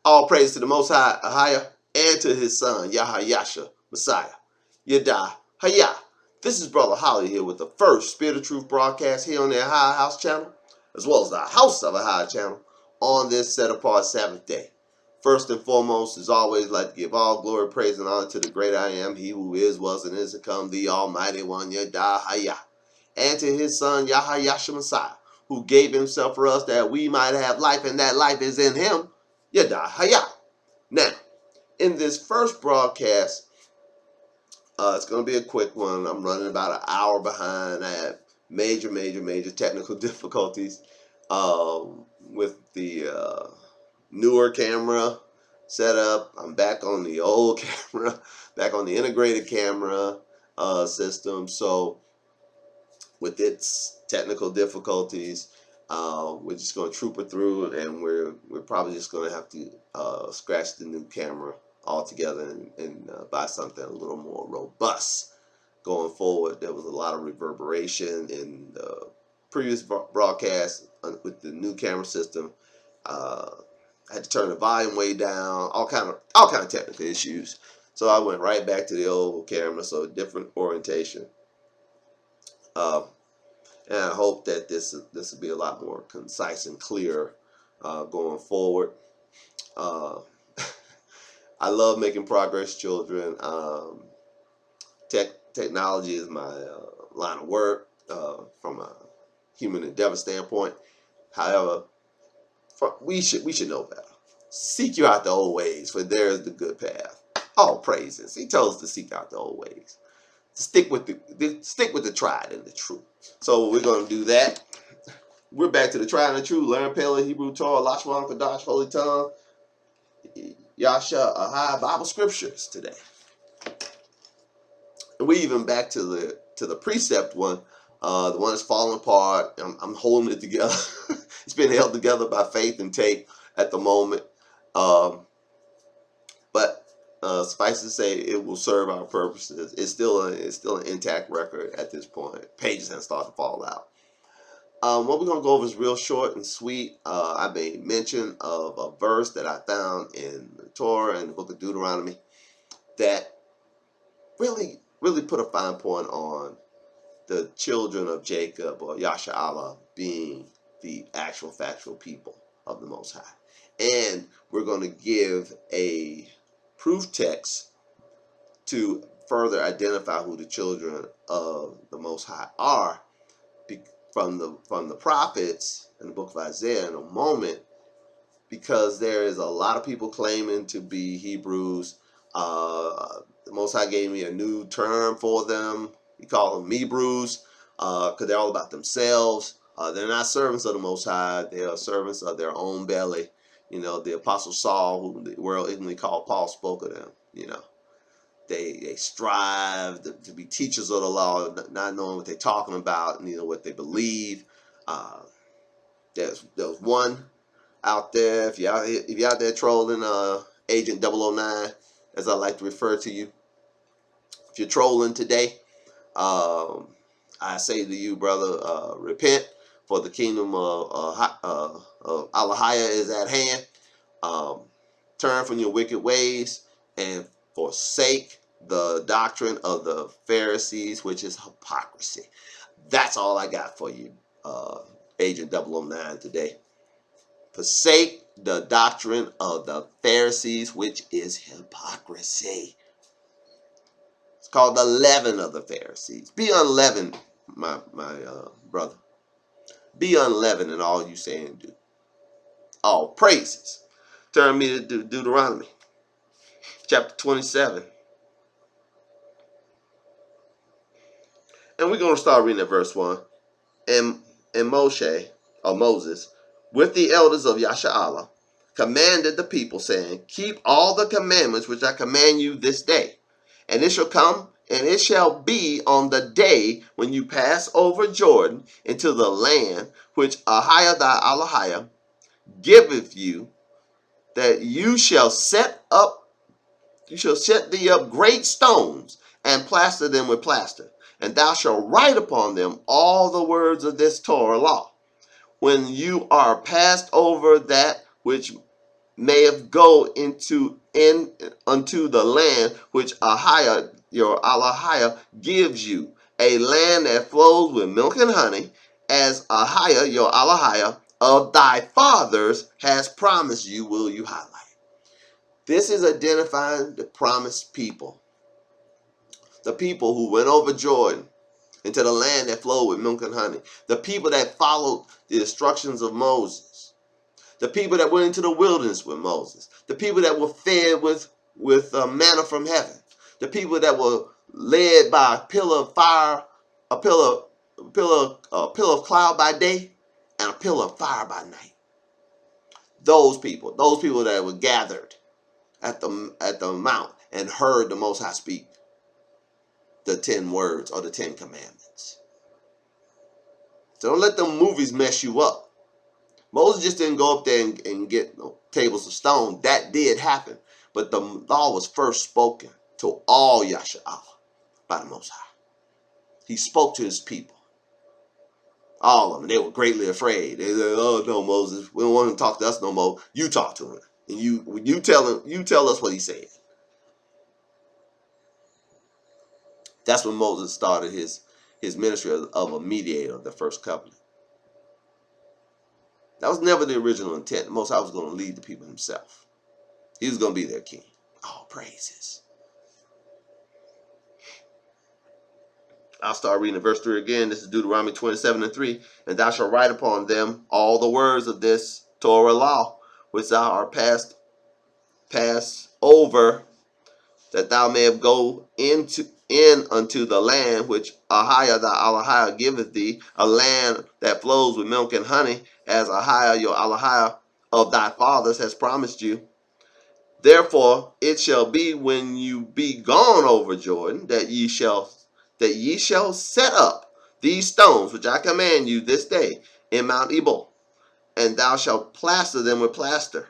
All praise to the Most High, AHAYAH, and to his son, AHAYAH'S Messiah, AHAYAH. This is Brother Holly here with the first Spirit of Truth broadcast here on the AHAYAH'S channel, as well as the House of AHAYAH channel, on this set-apart Sabbath day. First and foremost, as always, I'd like to give all glory, praise, and honor to the great I Am, he who is, was, and is to come, the Almighty One, AHAYAH, and to his son, AHAYAH'S Messiah, who gave himself for us that we might have life, and that life is in him, AHAYAH. Now, in this first broadcast, it's going to be a quick one. I'm running about an hour behind. I had major technical difficulties with the newer camera setup. I'm back on the old camera, back on the integrated camera system. So, with its technical difficulties, we're just going to troop it through, and we're probably just going to have to scratch the new camera altogether and buy something a little more robust going forward. There was a lot of reverberation in the previous broadcast with the new camera system. I had to turn the volume way down, all kind of technical issues. So I went right back to the old camera, so different orientation. And I hope that this will be a lot more concise and clear going forward. I love making progress, children. Technology is my line of work from a human endeavor standpoint. However, we should know better. Seek you out the old ways, for there is the good path. All praises. He tells us to seek out the old ways. Stick with the tried and the true. So we're going to do that. We're back to the tried and the true. Learn Paleo, Hebrew, Torah, Lashwan, Kadash, Holy Tongue, Yasha, Ahai, Bible scriptures today. And we even back to the precept one, the one that's falling apart. I'm holding it together. It's been held together by faith and tape at the moment. But suffice to say, it will serve our purposes. It's still an intact record at this point. Pages haven't started to fall out. What we're going to go over is real short and sweet. I made mention of a verse that I found in the Torah and the book of Deuteronomy that really put a fine point on the children of Jacob, or Yasha'Allah, being the actual factual people of the Most High. And we're going to give a proof text to further identify who the children of the Most High are from the prophets in the book of Isaiah in a moment, because there is a lot of people claiming to be Hebrews. The Most High gave me a new term for them. He called them Hebrews because they're all about themselves. They're not servants of the Most High. They are servants of their own belly. You know, the Apostle Saul, who the world ignorantly called Paul, spoke of them. You know, they strive to be teachers of the law, not knowing what they're talking about, and what they believe. There's one out there. If you're out there trolling, Agent 009, as I like to refer to you. If you're trolling today, I say to you, brother, repent, for the kingdom of AHAYAH is at hand. Turn from your wicked ways and forsake the doctrine of the Pharisees, which is hypocrisy. That's all I got for you, Agent 009 today. Forsake the doctrine of the Pharisees, which is hypocrisy. It's called the leaven of the Pharisees. Be unleavened, my brother. Be unleavened in all you say and do. All praises. Turn me to Deuteronomy, chapter 27. And we're going to start reading at verse 1. And Moses, with the elders of Yasha'Allah, commanded the people, saying, keep all the commandments which I command you this day. And it shall come, and it shall be on the day when you pass over Jordan into the land which AHAYAH thy AHAYAH giveth you, that you shall set thee up great stones, and plaster them with plaster. And thou shalt write upon them all the words of this Torah law. When you are passed over that which mayest go in unto the land which Ahayah, your Alahayah, gives you, a land that flows with milk and honey, as Ahayah, your Alahayah, of thy fathers has promised you. Will you highlight? This is identifying the promised people. The people who went over Jordan into the land that flowed with milk and honey. The people that followed the instructions of Moses. The people that went into the wilderness with Moses. The people that were fed with manna from heaven. The people that were led by a pillar of fire, a pillar of cloud by day, and a pillar of fire by night. Those people that were gathered at the mount and heard the Most High speak the 10 words or the 10 commandments. So don't let them movies mess you up. Moses just didn't go up there and get tables of stone. That did happen. But the law was first spoken to all Yasha'Allah by the Most High. He spoke to his people. All of them. They were greatly afraid. They said, "Oh no, Moses, we don't want him to talk to us no more. You talk to him. And you tell us what he said." That's when Moses started his ministry of a mediator of the first covenant. That was never the original intent. The Most High was going to lead the people himself. He was going to be their king. All praises. I'll start reading verse 3 again. This is Deuteronomy 27:3. And thou shalt write upon them all the words of this Torah law, which thou art passed over, that thou mayest go in unto the land which Ahayah thy Alahayah giveth thee, a land that flows with milk and honey, as Ahayah your Alahayah of thy fathers has promised you. Therefore it shall be when you be gone over Jordan, that ye shall set up these stones which I command you this day in Mount Ebal, and thou shalt plaster them with plaster.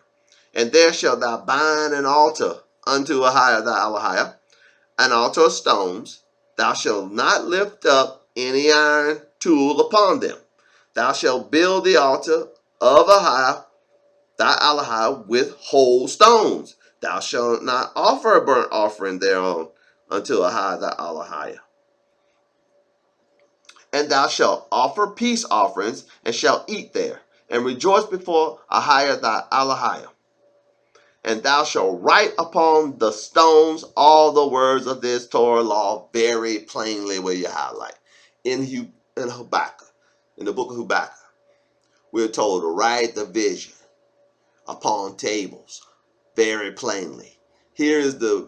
And there shalt thou bind an altar unto Ahayah thy Alahayah, an altar of stones. Thou shalt not lift up any iron tool upon them. Thou shalt build the altar of Ahayah thy Alahayah with whole stones. Thou shalt not offer a burnt offering thereon unto Ahayah thy Alahayah. And thou shalt offer peace offerings, and shalt eat there, and rejoice before Ahayah thy Alahayah. And thou shalt write upon the stones all the words of this Torah law very plainly, where you highlight. In Habakkuk, in the book of Habakkuk, we're told to write the vision upon tables very plainly. Here's the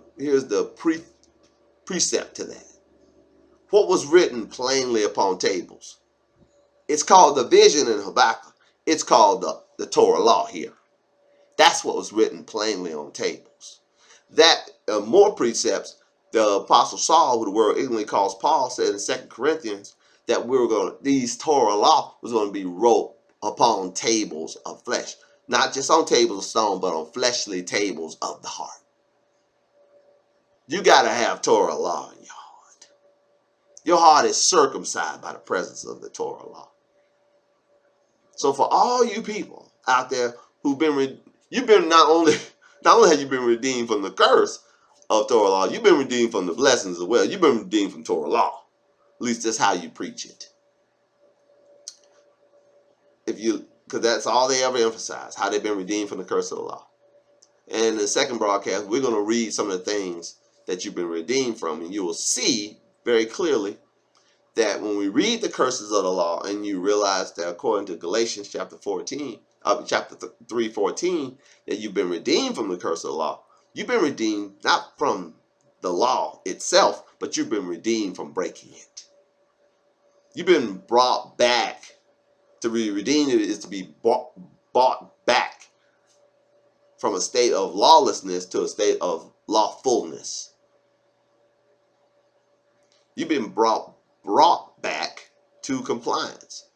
precept to that. What was written plainly upon tables? It's called the vision in Habakkuk. It's called the Torah law here. That's what was written plainly on tables. That more precepts, the Apostle Saul, who the world ignorantly calls Paul, said in 2 Corinthians that these Torah law was going to be wrote upon tables of flesh. Not just on tables of stone, but on fleshly tables of the heart. You got to have Torah law in your heart. Your heart is circumcised by the presence of the Torah law. So for all you people out there who've been, you've been not only have you been redeemed from the curse of Torah law, you've been redeemed from the blessings as well. You've been redeemed from Torah law. At least that's how you preach it. Because that's all they ever emphasize, how they've been redeemed from the curse of the law. And in the second broadcast, we're going to read some of the things that you've been redeemed from, and you will see very clearly that when we read the curses of the law, and you realize that according to Galatians chapter 3:14, that you've been redeemed from the curse of the law. You've been redeemed not from the law itself, but you've been redeemed from breaking it. You've been brought back. To be redeemed is to be bought back from a state of lawlessness to a state of lawfulness. You've been brought back to compliance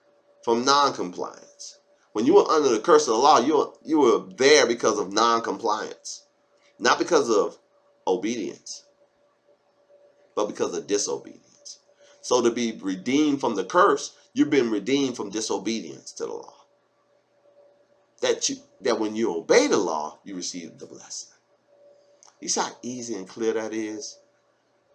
from non-compliance. When you were under the curse of the law, you were there because of non-compliance, not because of obedience, but because of disobedience. So to be redeemed from the curse, you've been redeemed from disobedience to the law. that when you obey the law, you receive the blessing. You see how easy and clear that is?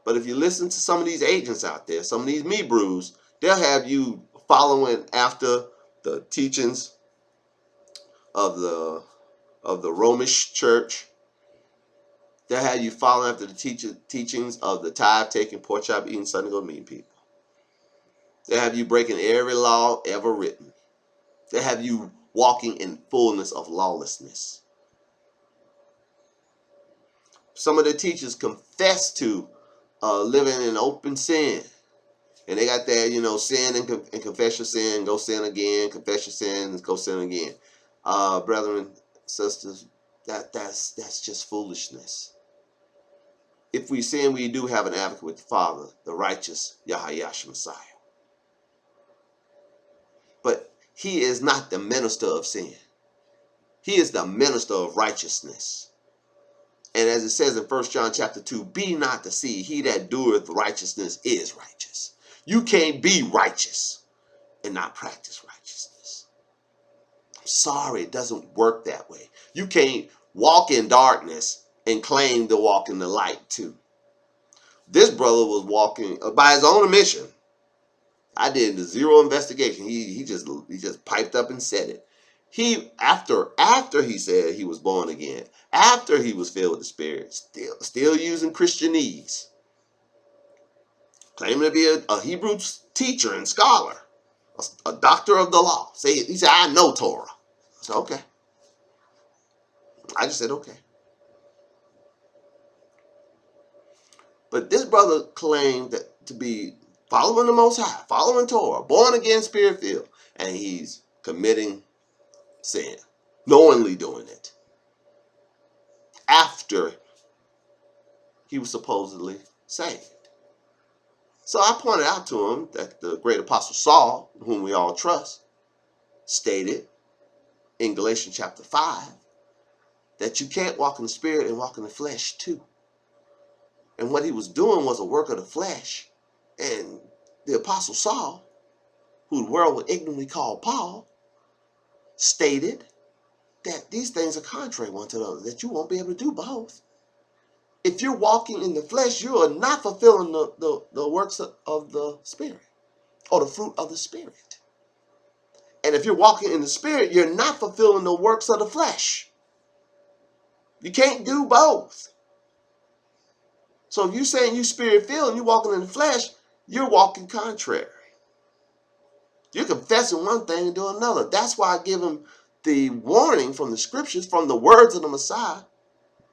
But if you listen to some of these agents out there, some of these me brews, they'll have you following after the teachings of the Romish church. They'll have you following after the teachings of the tithe taking, pork chop eating, Sunday go meeting people. They'll have you breaking every law ever written. They'll have you walking in fullness of lawlessness. Some of the teachers confess to living in open sin. And they got that, sin and confess your sin, go sin again, confess your sin, and go sin again. Brethren, sisters, that's just foolishness. If we sin, we do have an advocate with the Father, the righteous AHAYAH'S Messiah. But he is not the minister of sin. He is the minister of righteousness. And as it says in 1 John chapter 2, be not deceived. He that doeth righteousness is righteous. You can't be righteous and not practice righteousness. I'm sorry, it doesn't work that way. You can't walk in darkness and claim to walk in the light too. This brother was walking by his own admission. I did the zero investigation. He just piped up and said it. He after he said he was born again, after he was filled with the Spirit, still using Christianese, claiming to be a Hebrew teacher and scholar, a doctor of the law. He said, I know Torah. I said, okay. I just said, okay. But this brother claimed to be following the Most High, following Torah, born again, Spirit filled, and he's committing sin, knowingly doing it, after he was supposedly saved. So I pointed out to him that the great apostle Saul, whom we all trust, stated in Galatians chapter 5 that you can't walk in the Spirit and walk in the flesh too. And what he was doing was a work of the flesh. And the apostle Saul, who the world would ignorantly call Paul, stated that these things are contrary one to the other, that you won't be able to do both. If you're walking in the flesh, you are not fulfilling the works of the Spirit or the fruit of the Spirit. And if you're walking in the Spirit, you're not fulfilling the works of the flesh. You can't do both. So if you're saying you Spirit filled and you're walking in the flesh, you're walking contrary. You're confessing one thing and doing another. That's why I give him the warning from the scriptures, from the words of the Messiah.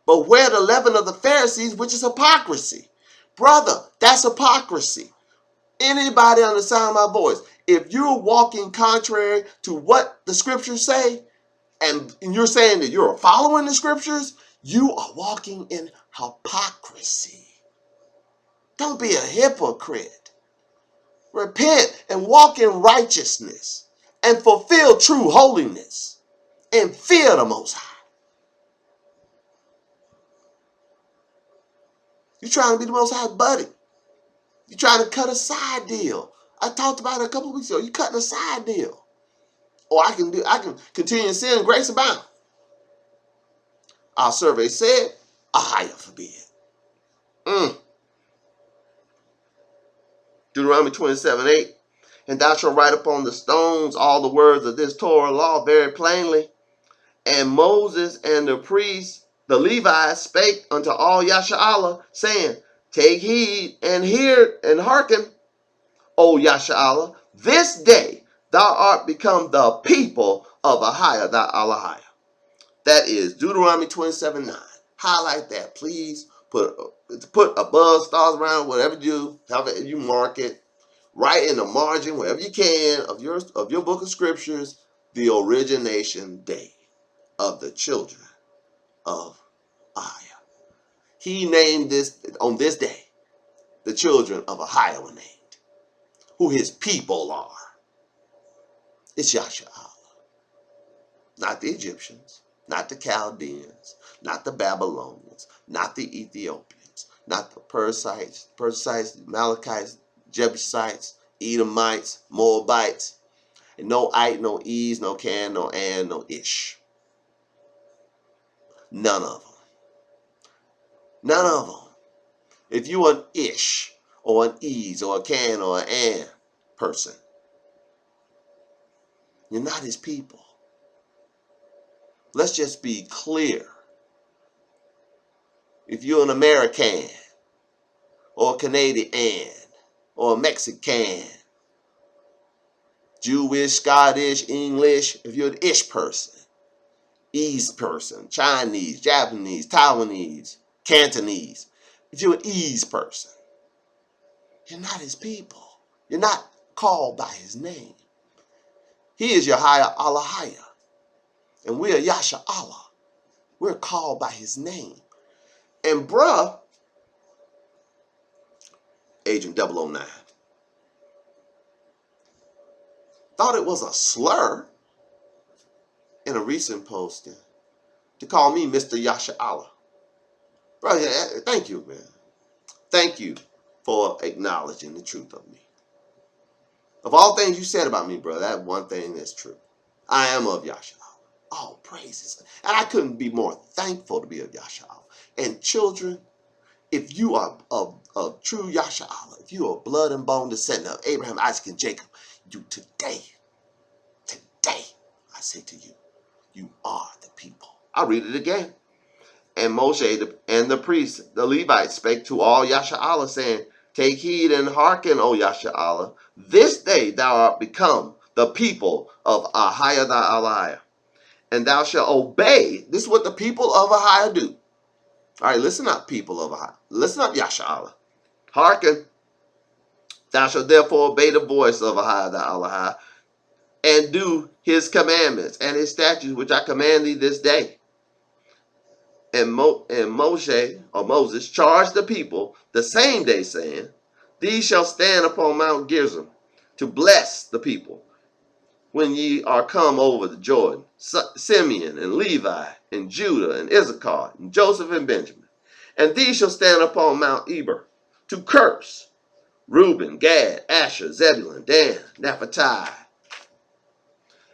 Beware the leaven of the Pharisees, which is hypocrisy. Brother, that's hypocrisy. Anybody on the sound of my voice, if you're walking contrary to what the scriptures say, and you're saying that you're following the scriptures, you are walking in hypocrisy. Don't be a hypocrite. Repent and walk in righteousness and fulfill true holiness and fear the Most High. You're trying to be the Most High buddy. You're trying to cut a side deal. I talked about it a couple of weeks ago. You're cutting a side deal. Or I can continue in sin and grace abound. Our survey said, AHAYAH forbid. Deuteronomy 27:8. And thou shalt write upon the stones all the words of this Torah law very plainly. And Moses and the priests, the Levites, spake unto all Yasha'Allah, saying, take heed and hear and hearken, O Yasha'Allah, this day thou art become the people of AHAYAH, thy Allahayah. That is Deuteronomy 27:9. Highlight that, please. Put above, stars around, whatever you do, however you mark it. Write in the margin, wherever you can, of your book of scriptures, the origination day of the children of AHAYAH. He named this, on this day, the children of AHAYAH were named, who his people are. It's Yasha'Allah. Not the Egyptians, not the Chaldeans, not the Babylonians, not the Ethiopians, not the Perizzites, Amalekites, Jebusites, Edomites, Moabites, and no Ite, no Ease, no Can, no An, no Ish. None of them. None of them. If you an ish or an ease or a can or an and person, you're not his people. Let's just be clear. If you're an American or a Canadian or a Mexican, Jewish, Scottish, English, if you're an ish person, ease person, Chinese, Japanese, Taiwanese, Cantonese, if you're an ease person, you're not his people. You're not called by his name. He is your higher AHAYAH. And we are Yasha Allah. We're called by his name. And bruh, Agent 009, thought it was a slur in a recent posting to call me Mr. Yasha Allah. Bro, thank you, man. Thank you for acknowledging the truth of me. Of all things you said about me, bro, that one thing is true. I am of Yasha Allah. All praises. And I couldn't be more thankful to be of Yasha Allah. And children, if you are of true Yasha Allah, if you are blood and bone descendant of Abraham, Isaac, and Jacob, you today, I say to you, you are the people. I'll read it again. And Moshe and the priests, the Levites, spake to all Yasha Allah, saying, take heed and hearken, O Yasha Allah. This day thou art become the people of AHAYAH thy AHAYAH. And thou shalt obey. This is what the people of AHAYAH do. All right, listen up, people of AHAYAH. Listen up, Yasha Allah. Hearken. Thou shalt therefore obey the voice of AHAYAH thy AHAYAH, and do his commandments and his statutes, which I command thee this day. And Moshe, or Moses, charged the people the same day, saying, these shall stand upon Mount Gerizim to bless the people when ye are come over the Jordan, Simeon and Levi and Judah and Issachar and Joseph and Benjamin. And these shall stand upon Mount Eber to curse Reuben, Gad, Asher, Zebulun, Dan, Naphtali.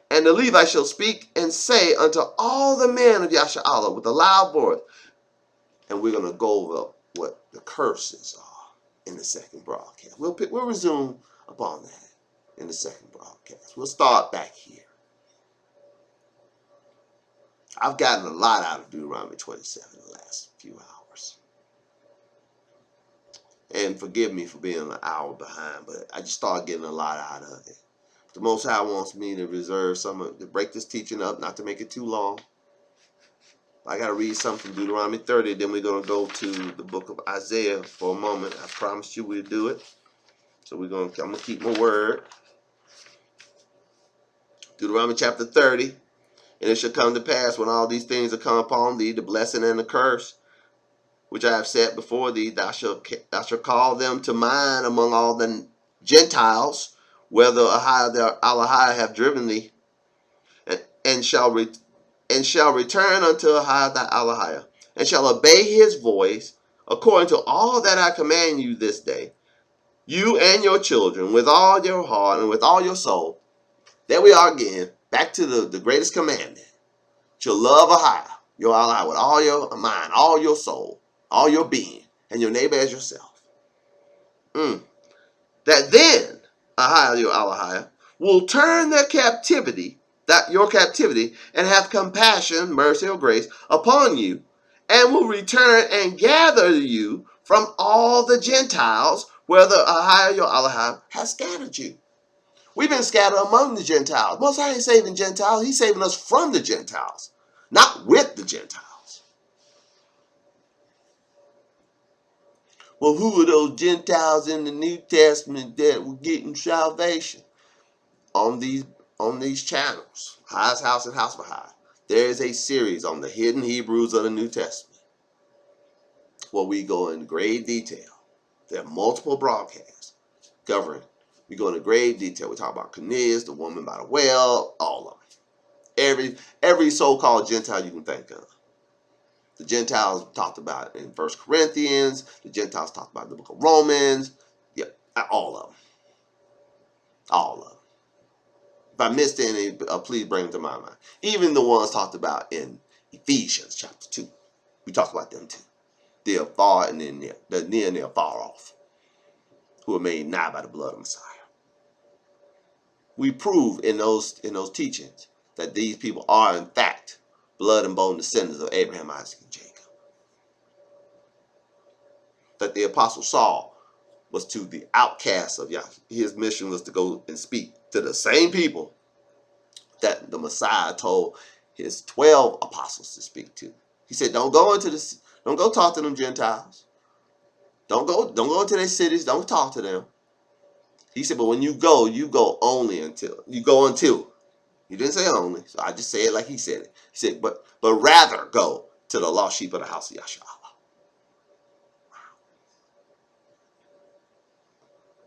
And the Levites shall speak and say unto all the men of Yasha Allah with a loud voice. And we're going to go over what the curses are in the second broadcast. We'll resume upon that in the second broadcast. We'll start back here. I've gotten a lot out of Deuteronomy 27 in the last few hours. And forgive me for being an hour behind, but I just started getting a lot out of it. The Most High wants me to reserve to break this teaching up, not to make it too long. I got to read something from Deuteronomy 30, then we're going to go to the book of Isaiah for a moment. I promised you we'd do it. So I'm going to keep my word. Deuteronomy chapter 30. And it shall come to pass when all these things are come upon thee, the blessing and the curse, which I have set before thee, thou shalt call them to mind among all the Gentiles, whether AHAYAH have driven thee, and shall return unto AHAYAH thy AHAYAH, and shall obey his voice, according to all that I command you this day, you and your children, with all your heart and with all your soul. There we are again, back to the greatest commandment. To love AHAYAH, your AHAYAH, with all your mind, all your soul, all your being, and your neighbor as yourself. That then AHAYAH, your AHAYAH, will turn your captivity, and have compassion, mercy, or grace upon you, and will return and gather you from all the Gentiles, whether AHAYAH, your AHAYAH, has scattered you. We've been scattered among the Gentiles. Most High ain't saving Gentiles. He's saving us from the Gentiles, not with the Gentiles. Well, who are those Gentiles in the New Testament that were getting salvation? On these channels, High's House and House Behind, there is a series on the hidden Hebrews of the New Testament where we go into grave detail. There are multiple broadcasts covering. We go into grave detail. We talk about Cornelius, the woman by the well, all of them. Every so-called Gentile you can think of. The Gentiles talked about in 1 Corinthians. The Gentiles talked about in the book of Romans. Yeah, all of them. All of them. If I missed any, please bring them to my mind. Even the ones talked about in Ephesians chapter 2. We talked about them too. They're far and near. They're near and they're far off, who are made nigh by the blood of Messiah. We prove in those teachings that these people are in fact blood and bone descendants of Abraham, Isaac, and Jacob. That the apostle Saul was to the outcasts of Yahweh. His mission was to go and speak to the same people that the Messiah told his 12 apostles to speak to. He said, don't go talk to them Gentiles. Don't go into their cities, don't talk to them. He said, but when you go only until. He didn't say only, so I just say it like he said it. He said, but rather go to the lost sheep of the house of Yahshua.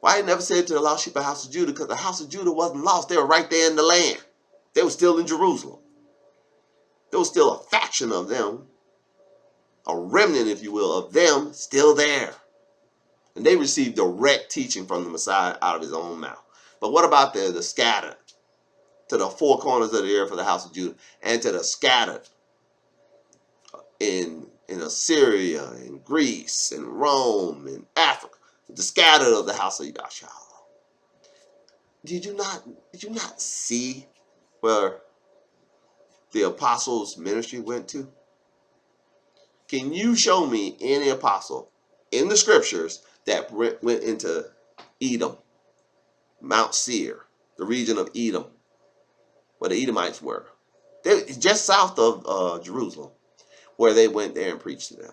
Why he never said to the lost sheep of the house of Judah? Because the house of Judah wasn't lost. They were right there in the land. They were still in Jerusalem. There was still a faction of them, a remnant, if you will, of them still there. And they received direct teaching from the Messiah out of his own mouth. But what about the scattered? To the four corners of the earth for the house of Judah, and to the scattered in Assyria, in Greece, in Rome, in Africa, the scattered of the house of Yahshua. Did you not see where the apostles' ministry went to? Can you show me any apostle in the scriptures that went into Edom, Mount Seir, the region of Edom, where the Edomites were? They just south of Jerusalem, where they went there and preached to them.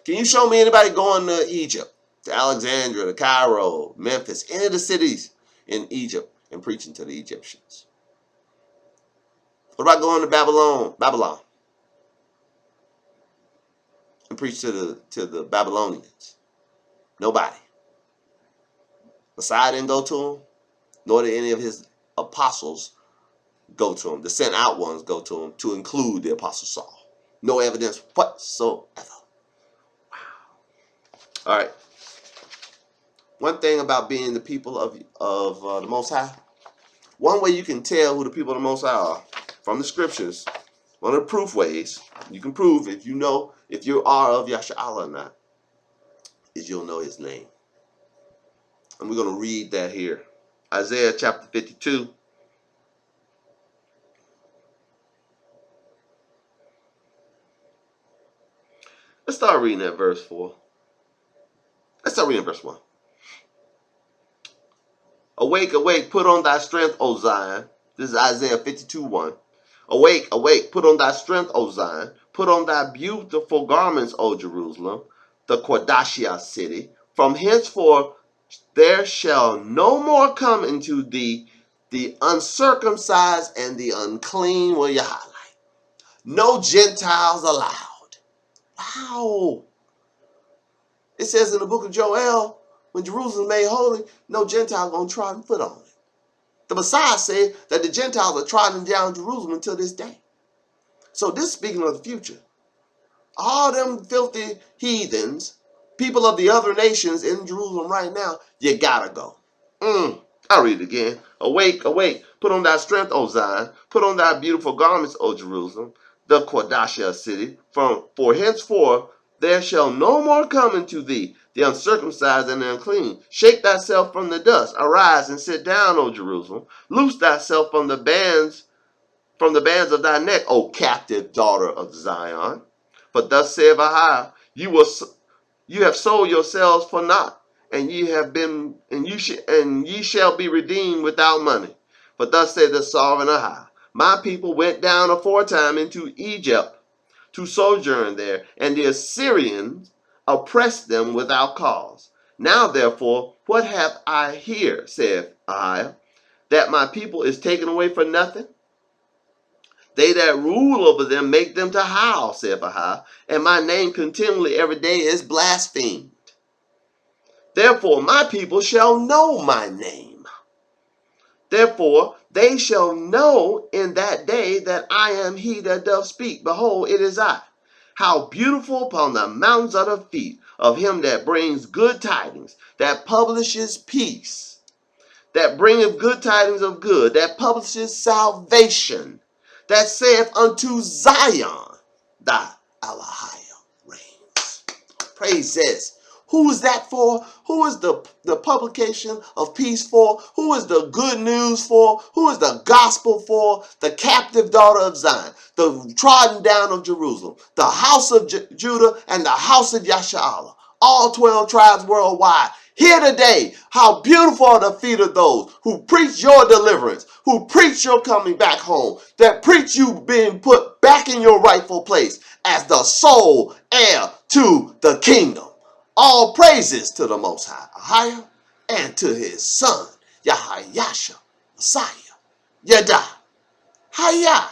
Can you show me anybody going to Egypt, to Alexandria, to Cairo, Memphis, any of the cities in Egypt and preaching to the Egyptians? What about going to Babylon and preach to the Babylonians? Nobody. Messiah didn't go to them, nor did any of his apostles go to him. The sent out ones go to him, to include the apostle Saul. No evidence whatsoever. Wow. All right. One thing about being the people of the Most High, one way you can tell who the people of the Most High are from the scriptures, one of the proof ways you can prove if you are of Yahshua or not, is you'll know his name. And we're going to read that here. Isaiah chapter 52. Let's start reading at verse 4. Let's start reading verse 1. Awake, awake, put on thy strength, O Zion. This is Isaiah 52:1. Awake, awake, put on thy strength, O Zion. Put on thy beautiful garments, O Jerusalem, the Quadashia city. From henceforth there shall no more come into thee the uncircumcised and the unclean. Will you highlight? No Gentiles allowed. Wow. It says in the book of Joel, when Jerusalem is made holy, no Gentile going to trod foot on it. The Messiah said that the Gentiles are trodden down Jerusalem until this day. So this is speaking of the future. All them filthy heathens, people of the other nations in Jerusalem right now, you gotta go. I'll read it again. Awake, awake, put on thy strength, O Zion. Put on thy beautiful garments, O Jerusalem, the Quadashia city. For henceforth there shall no more come into thee the uncircumcised and the unclean. Shake thyself from the dust. Arise and sit down, O Jerusalem. Loose thyself from the bands of thy neck, O captive daughter of Zion. But thus saith AHAYAH, you have sold yourselves for naught, and ye shall be redeemed without money. For thus saith the sovereign AHAYAH, my people went down aforetime into Egypt to sojourn there, and the Assyrians oppressed them without cause. Now therefore, what have I here, saith AHAYAH, that my people is taken away for nothing? They that rule over them make them to howl, saith AHAYAH, and my name continually every day is blasphemed. Therefore my people shall know my name. Therefore they shall know in that day that I am he that doth speak. Behold, it is I. How beautiful upon the mountains are the feet of him that brings good tidings, that publishes peace, that bringeth good tidings of good, that publishes salvation, that saith unto Zion, thy AHAYAH reigns. Praise this. Who is that for? Who is the publication of peace for? Who is the good news for? Who is the gospel for? The captive daughter of Zion, the trodden down of Jerusalem, the house of Judah, and the house of Yasha'Allah. All 12 tribes worldwide. Here today, how beautiful are the feet of those who preach your deliverance, who preach your coming back home, that preach you being put back in your rightful place as the sole heir to the kingdom. All praises to the Most High, Heir, and to his son, Yahayasha, Messiah, Yada, Hayah.